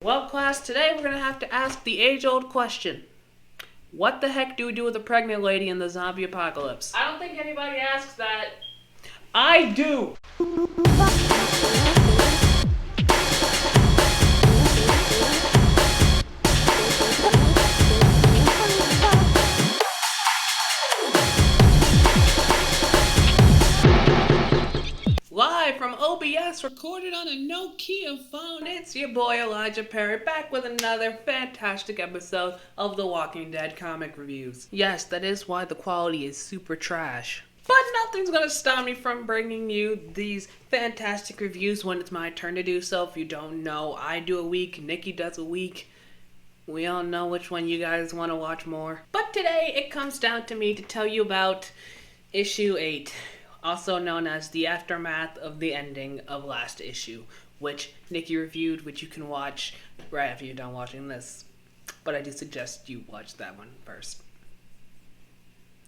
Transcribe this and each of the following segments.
Well, class, today we're going to have to ask the age-old question. What the heck do we do with a pregnant lady in the zombie apocalypse? I don't think anybody asks that. I do! Live from OBS, recorded on a Nokia phone, it's your boy Elijah Perry, back with another fantastic episode of The Walking Dead comic reviews. Yes, that is why the quality is super trash. But nothing's gonna stop me from bringing you these fantastic reviews when it's my turn to do so. If you don't know, I do a week, Nikki does a week. We all know which one you guys want to watch more. But today, it comes down to me to tell you about issue 8. Also known as the aftermath of the ending of last issue, which Nikki reviewed, which you can watch right after you're done watching this. But I do suggest you watch that one first.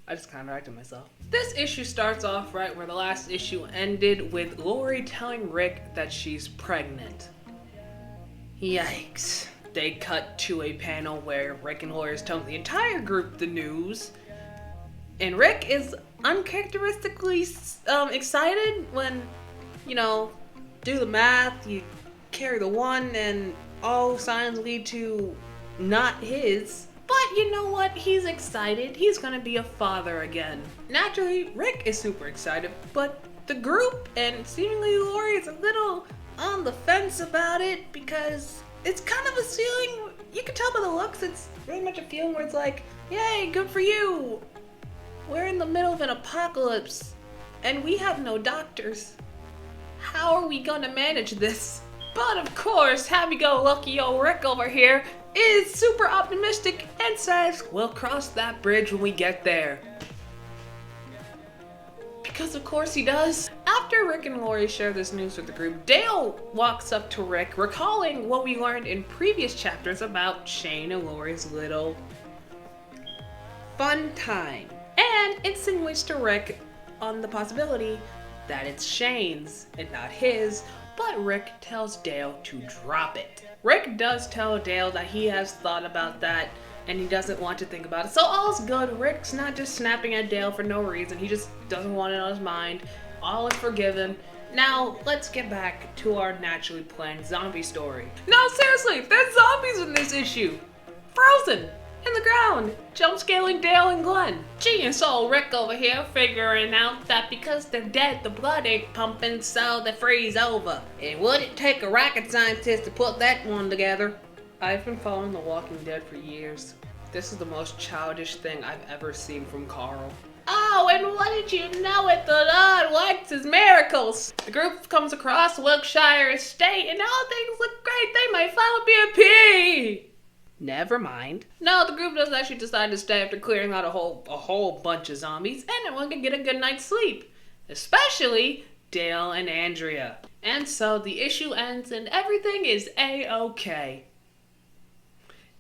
I just counteracted myself. This issue starts off right where the last issue ended, with Lori telling Rick that she's pregnant. Yikes. They cut to a panel where Rick and Lori is telling the entire group the news. And Rick is uncharacteristically excited when, do the math, you carry the 1 and all signs lead to not his. But you know what? He's excited. He's gonna be a father again. Naturally, Rick is super excited, but the group and seemingly Lori is a little on the fence about it because it's kind of a feeling, you can tell by the looks, it's very much a feeling where it's like, yay, good for you. We're in the middle of an apocalypse, and we have no doctors. How are we gonna manage this? But of course, happy-go-lucky old Rick over here is super optimistic and says, we'll cross that bridge when we get there. Because of course he does. After Rick and Lori share this news with the group, Dale walks up to Rick, recalling what we learned in previous chapters about Shane and Lori's little fun time. And insinuates to Rick on the possibility that it's Shane's and not his, but Rick tells Dale to drop it. Rick does tell Dale that he has thought about that and he doesn't want to think about it. So all's good. Rick's not just snapping at Dale for no reason. He just doesn't want it on his mind. All is forgiven. Now, let's get back to our naturally planned zombie story. No, seriously, there's zombies in this issue. Frozen. In the ground, jump scaling Dale and Glenn. Genius old Rick over here figuring out that because they're dead, the blood ain't pumping, so they freeze over. It wouldn't take a rocket scientist to put that one together. I've been following The Walking Dead for years. This is the most childish thing I've ever seen from Carl. Oh, and what did you know it? The Lord likes his miracles. The group comes across Wilkshire Estate and all things look great. They might finally be a P. Never mind. No, the group does actually decide to stay after clearing out a whole bunch of zombies, and everyone can get a good night's sleep. Especially Dale and Andrea. And so the issue ends and everything is A-okay.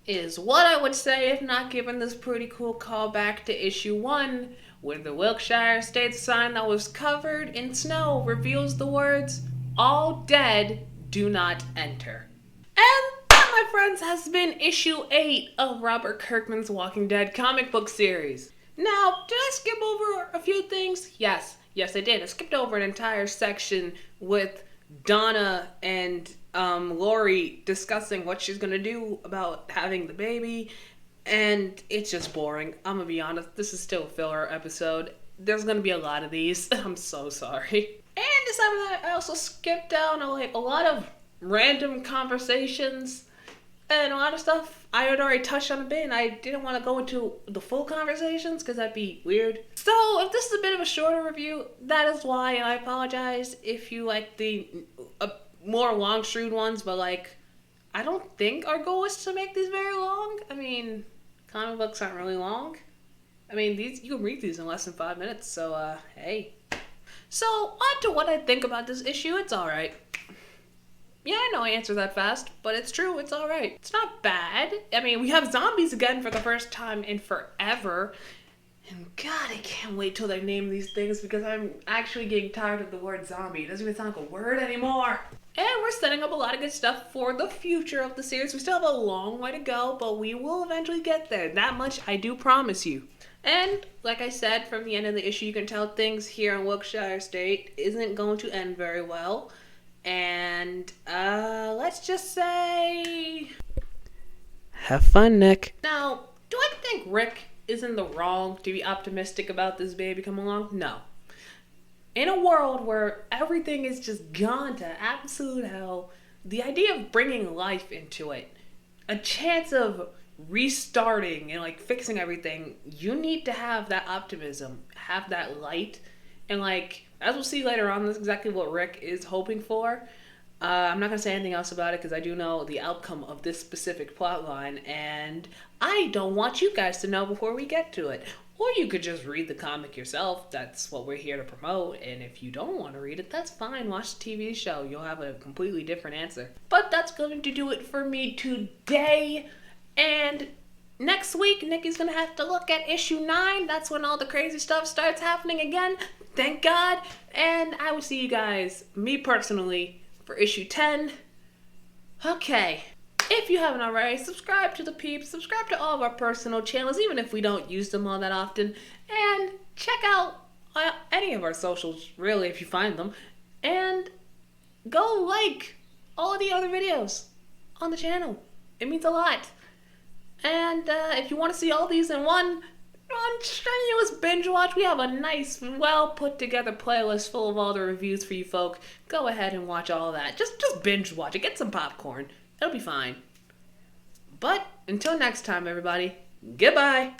Is what I would say if not given this pretty cool callback to issue 1, where the Wilkshire Estate sign that was covered in snow reveals the words, "All dead, do not enter." And my friends, has been issue 8 of Robert Kirkman's Walking Dead comic book series. Now, did I skip over a few things? Yes, I did. I skipped over an entire section with Donna and Lori discussing what she's gonna do about having the baby, and it's just boring. I'm gonna be honest, this is still a filler episode. There's gonna be a lot of these. I'm so sorry. And aside from that, I also skipped down a lot of random conversations and a lot of stuff I had already touched on a bit, and I didn't want to go into the full conversations because that'd be weird. So if this is a bit of a shorter review, that is why. I apologize if you like the more long shrewd ones, but I don't think our goal is to make these very long. I mean, comic books aren't really long. I mean, you can read these in less than 5 minutes, so hey. So on to what I think about this issue. It's alright. Yeah, I know I answer that fast, but it's true, it's alright. It's not bad. I mean, we have zombies again for the first time in forever. And God, I can't wait till they name these things because I'm actually getting tired of the word zombie. It doesn't even sound like a word anymore. And we're setting up a lot of good stuff for the future of the series. We still have a long way to go, but we will eventually get there. That much I do promise you. And like I said, from the end of the issue, you can tell things here in Wiltshire State isn't going to end very well. And let's just say, have fun, Nick. Now, do I think Rick is in the wrong to be optimistic about this baby coming along? No. In a world where everything is just gone to absolute hell, the idea of bringing life into it, a chance of restarting and like fixing everything, you need to have that optimism, have that light, and like as we'll see later on, that's exactly what Rick is hoping for. I'm not gonna say anything else about it because I do know the outcome of this specific plot line, and I don't want you guys to know before we get to it. Or you could just read the comic yourself. That's what we're here to promote. And if you don't want to read it, that's fine. Watch the TV show. You'll have a completely different answer. But that's going to do it for me today. And next week, Nikki's going to have to look at issue 9. That's when all the crazy stuff starts happening again. Thank God. And I will see you guys, me personally, for issue 10. Okay. If you haven't already, subscribe to the peeps, subscribe to all of our personal channels, even if we don't use them all that often, and check out any of our socials, really, if you find them, and go like all of the other videos on the channel. It means a lot. And if you want to see all these in one strenuous binge watch, we have a nice, well put together playlist full of all the reviews for you folk. Go ahead and watch all of that. Just binge watch it. Get some popcorn. It'll be fine. But until next time, everybody, goodbye.